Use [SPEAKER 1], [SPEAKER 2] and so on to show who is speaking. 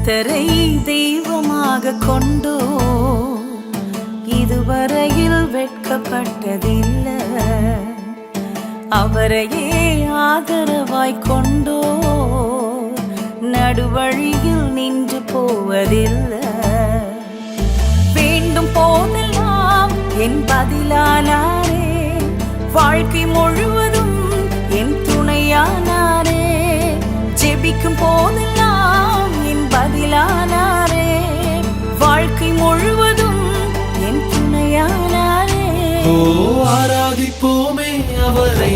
[SPEAKER 1] கர்த்தரை தெய்வமாக கொண்டோ இதுவரையில் வெட்கப்பட்டதில்லை. அவரையே ஆதரவாய் கொண்டோ நடுவழியில் நின்று போவதில்லை. வேண்டும் போதெல்லாம் என் பதிலானாரே, வாழ்க்கை முழுவதும் என் துணையானாரே. ஜெபிக்கும் போதெல்லாம் என் பதிலானாரே, வாழ்க்கை முழுவதும் என் துணையானாரே.
[SPEAKER 2] ஆராதிப்போமே அவரை.